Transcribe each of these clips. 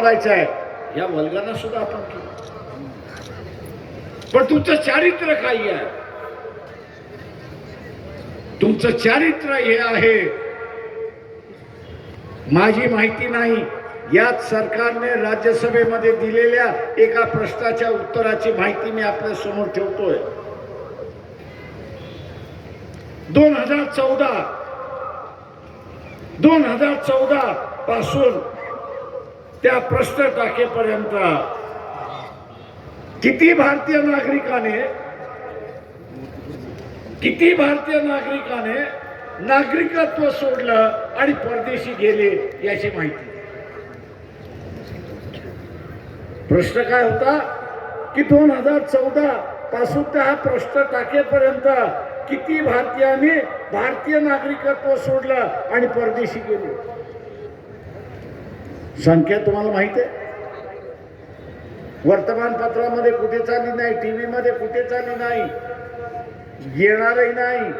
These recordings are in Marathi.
करायचं आहे या वल्गाना सुद्धा आपण केलं. पण तुमचं चारित्र्य काय आहे? तुमचं चारित्र्य हे आहे, माझी माहिती नाही. याच सरकारने राज्यसभेमध्ये दिलेल्या एका प्रश्नाच्या उत्तराची माहिती मी आपल्या समोर ठेवतोय. 2014 पासून त्या प्रश्न टाकेपर्यंत किती भारतीय नागरिकाने नागरिकत्व सोडलं आणि परदेशी गेले याची माहिती. प्रश्न काय होता की 2014 पासून त्या प्रश्न टाकेपर्यंत किती भारतीयांनी भारतीय नागरिकत्व सोडलं आणि परदेशी गेले. संख्या तुम्हाला माहिती आहे. वर्तमानपत्रामध्ये कुठे चालली नाही, टीव्ही मध्ये कुठे चालली नाही, येणारही नाही.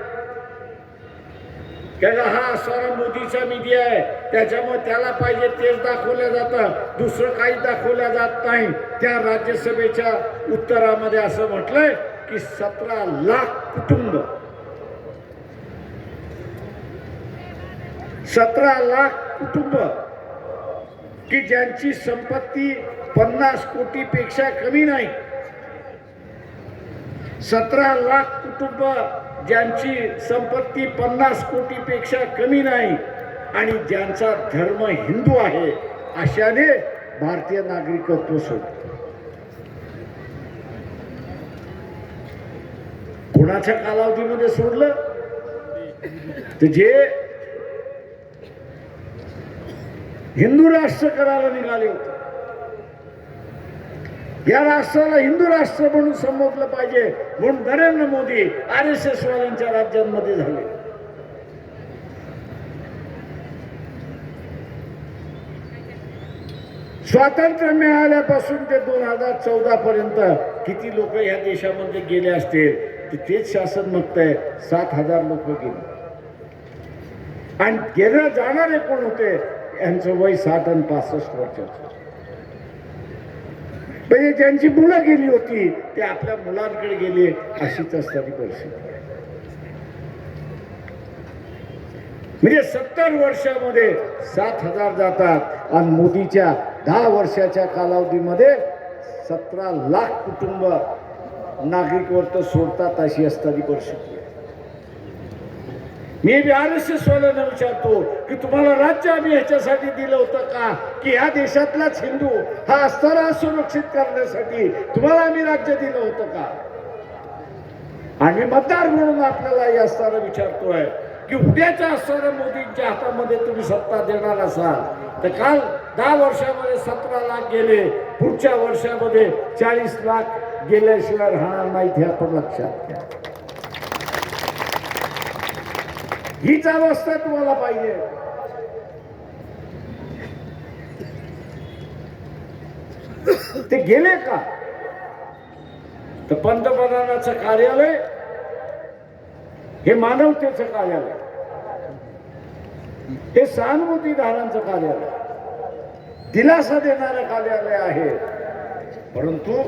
कारण हा सारा मोदीचा मीडिया आहे, त्याच्यामुळे त्याला पाहिजे तेच दाखवलं जातं, दुसरं काही दाखवलं जात नाही. त्या राज्यसभेच्या उत्तरामध्ये असं म्हटलंय की 17 लाख कुटुंब, 17 लाख कुटुंब की ज्यांची संपत्ती 50 कोटीपेक्षा कमी नाही, 17 लाख कुटुंब ज्यांची संपत्ती 50 कोटीपेक्षा कमी नाही आणि ज्यांचा धर्म हिंदू आहे, अशाने भारतीय नागरिकत्व सोडलं. कोणाच्या कालावधीमध्ये सोडलं? तर जे हिंदू राष्ट्र करायला निघाले होते, या राष्ट्राला हिंदू राष्ट्र म्हणून संबोधलं पाहिजे म्हणून नरेंद्र मोदी RSS वाल्यांच्या राज्यांमध्ये झाले. स्वातंत्र्य मिळाल्यापासून ते 2014 पर्यंत किती लोक या देशामध्ये गेले असतील, तेच शासन म्हणतंय 7,000 लोक गेले. आणि गेले जाणारे कोण होते? यांचं वय 60 आणि 65 वर्षाचं. म्हणजे ज्यांची मुलं गेली होती ते आपल्या मुलांकडे गेले, अशीच असणारी परिस्थिती. म्हणजे 70 वर्षामध्ये 7,000 जातात आणि मोदीच्या 10 वर्षाच्या कालावधीमध्ये 17 लाख कुटुंब नागरिकत्व सोडतात, अशी असणारी परिस्थिती. मी RSS वाल्यांना विचारतो की तुम्हाला राज्य आम्ही ह्याच्यासाठी दिलं होतं का की ह्या देशातलाच हिंदू हा असताना सुरक्षित करण्यासाठी तुम्हाला आम्ही राज्य दिलं होतं का? आणि मतदार म्हणून आपल्याला हे असताना विचारतोय की उद्याच्या असताना मोदींच्या हातामध्ये तुम्ही सत्ता देणार असाल तर काल 10 वर्षामध्ये 17 लाख गेले, पुढच्या वर्षामध्ये 40 लाख गेल्याशिवाय राहणार नाहीत, हे आपण लक्षात घ्या. हीच अवस्था तुम्हाला पाहिजे. ते गेले का? तर पंतप्रधानाचं कार्यालय हे मानवतेचं कार्यालय, हे सहानुभूतीदारांचं कार्यालय, दिलासा देणारं कार्यालय आहे. परंतु